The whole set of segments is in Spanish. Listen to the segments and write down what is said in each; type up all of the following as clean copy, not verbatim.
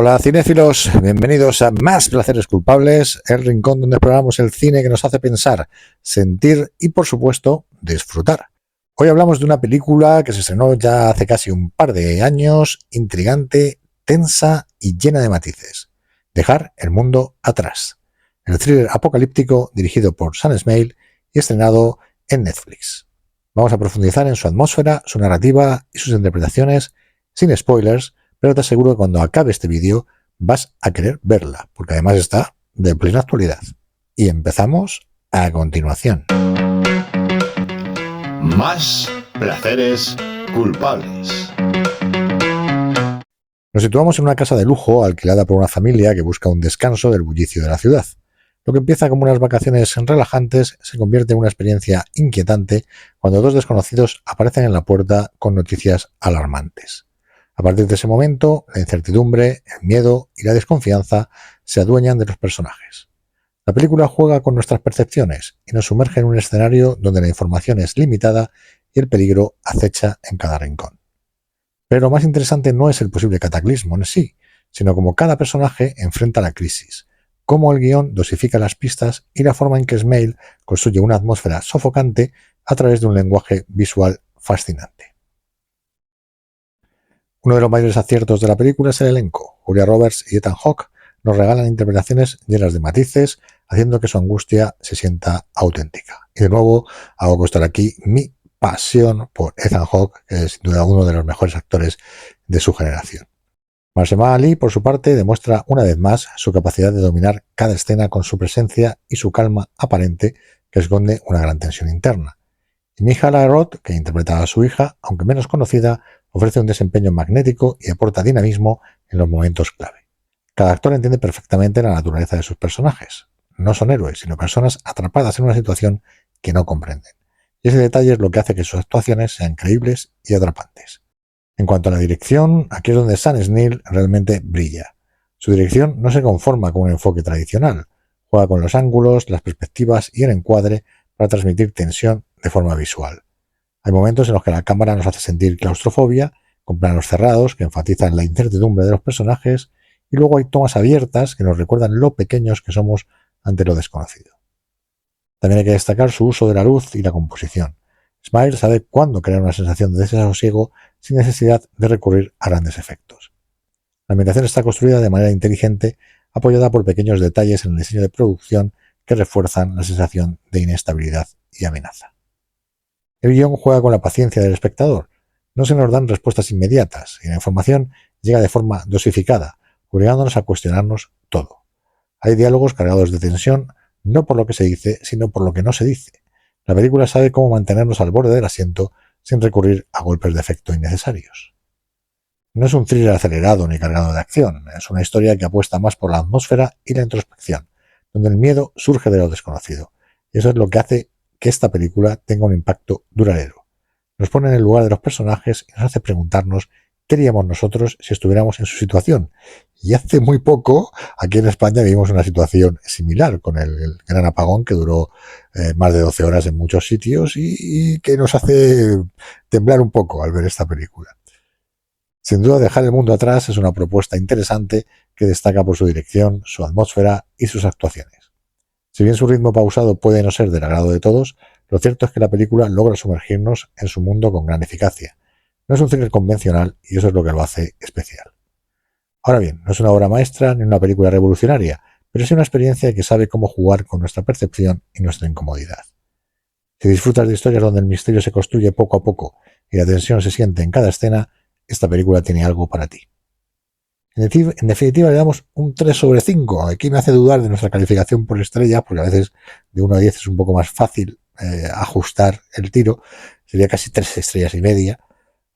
Hola cinéfilos, bienvenidos a Más Placeres Culpables, el rincón donde exploramos el cine que nos hace pensar, sentir y por supuesto disfrutar. Hoy hablamos de una película que se estrenó ya hace casi un par de años, intrigante, tensa y llena de matices. Dejar el mundo atrás. El thriller apocalíptico dirigido por Sam Esmail y estrenado en Netflix. Vamos a profundizar en su atmósfera, su narrativa y sus interpretaciones, sin spoilers, pero te aseguro que cuando acabe este vídeo vas a querer verla, porque además está de plena actualidad. Y empezamos a continuación. Más placeres culpables. Nos situamos en una casa de lujo alquilada por una familia que busca un descanso del bullicio de la ciudad. Lo que empieza como unas vacaciones relajantes se convierte en una experiencia inquietante cuando dos desconocidos aparecen en la puerta con noticias alarmantes. A partir de ese momento, la incertidumbre, el miedo y la desconfianza se adueñan de los personajes. La película juega con nuestras percepciones y nos sumerge en un escenario donde la información es limitada y el peligro acecha en cada rincón. Pero lo más interesante no es el posible cataclismo en sí, sino cómo cada personaje enfrenta la crisis, cómo el guión dosifica las pistas y la forma en que Esmail construye una atmósfera sofocante a través de un lenguaje visual fascinante. Uno de los mayores aciertos de la película es el elenco. Julia Roberts y Ethan Hawke nos regalan interpretaciones llenas de matices, haciendo que su angustia se sienta auténtica. Y de nuevo, hago constar aquí mi pasión por Ethan Hawke, que es sin duda uno de los mejores actores de su generación. Mahershala Ali, por su parte, demuestra una vez más su capacidad de dominar cada escena con su presencia y su calma aparente, que esconde una gran tensión interna. Y Michaela Roth, que interpreta a su hija, aunque menos conocida, ofrece un desempeño magnético y aporta dinamismo en los momentos clave. Cada actor entiende perfectamente la naturaleza de sus personajes. No son héroes, sino personas atrapadas en una situación que no comprenden. Y ese detalle es lo que hace que sus actuaciones sean creíbles y atrapantes. En cuanto a la dirección, aquí es donde Sam Esmail realmente brilla. Su dirección no se conforma con un enfoque tradicional. Juega con los ángulos, las perspectivas y el encuadre para transmitir tensión de forma visual. Hay momentos en los que la cámara nos hace sentir claustrofobia, con planos cerrados que enfatizan la incertidumbre de los personajes, y luego hay tomas abiertas que nos recuerdan lo pequeños que somos ante lo desconocido. También hay que destacar su uso de la luz y la composición. Esmail sabe cuándo crear una sensación de desasosiego sin necesidad de recurrir a grandes efectos. La ambientación está construida de manera inteligente, apoyada por pequeños detalles en el diseño de producción que refuerzan la sensación de inestabilidad y amenaza. El guión juega con la paciencia del espectador. No se nos dan respuestas inmediatas y la información llega de forma dosificada, obligándonos a cuestionarnos todo. Hay diálogos cargados de tensión, no por lo que se dice, sino por lo que no se dice. La película sabe cómo mantenernos al borde del asiento sin recurrir a golpes de efecto innecesarios. No es un thriller acelerado ni cargado de acción, es una historia que apuesta más por la atmósfera y la introspección, donde el miedo surge de lo desconocido. Y eso es lo que hace que esta película tenga un impacto duradero. Nos pone en el lugar de los personajes y nos hace preguntarnos qué haríamos nosotros si estuviéramos en su situación. Y hace muy poco, aquí en España, vivimos una situación similar con el gran apagón que duró más de 12 horas en muchos sitios y que nos hace temblar un poco al ver esta película. Sin duda, Dejar el mundo atrás es una propuesta interesante que destaca por su dirección, su atmósfera y sus actuaciones. Si bien su ritmo pausado puede no ser del agrado de todos, lo cierto es que la película logra sumergirnos en su mundo con gran eficacia. No es un thriller convencional y eso es lo que lo hace especial. Ahora bien, no es una obra maestra ni una película revolucionaria, pero es una experiencia que sabe cómo jugar con nuestra percepción y nuestra incomodidad. Si disfrutas de historias donde el misterio se construye poco a poco y la tensión se siente en cada escena, esta película tiene algo para ti. En definitiva, le damos un 3 sobre 5. Aquí me hace dudar de nuestra calificación por estrella, porque a veces de 1 a 10 es un poco más fácil ajustar el tiro. Sería casi 3 estrellas y media.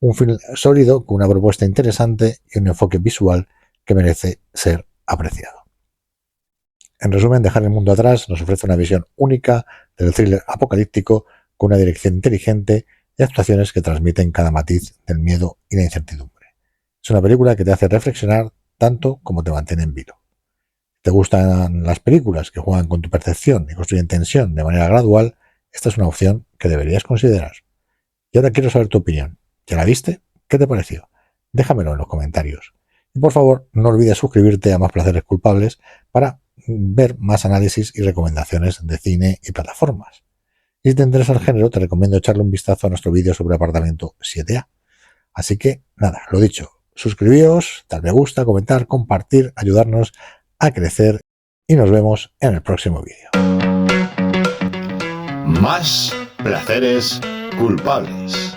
Un film sólido, con una propuesta interesante y un enfoque visual que merece ser apreciado. En resumen, Dejar el mundo atrás nos ofrece una visión única del thriller apocalíptico con una dirección inteligente y actuaciones que transmiten cada matiz del miedo y la incertidumbre. Es una película que te hace reflexionar tanto como te mantiene en vilo. Si te gustan las películas que juegan con tu percepción y construyen tensión de manera gradual, esta es una opción que deberías considerar. Y ahora quiero saber tu opinión. ¿Ya la viste? ¿Qué te pareció? Déjamelo en los comentarios. Y por favor, no olvides suscribirte a Más Placeres Culpables para ver más análisis y recomendaciones de cine y plataformas. Y si te interesa el género, te recomiendo echarle un vistazo a nuestro vídeo sobre Apartamento 7A. Así que, nada, lo dicho, suscribíos, dar me gusta, comentar, compartir, ayudarnos a crecer y nos vemos en el próximo vídeo. Más Placeres Culpables.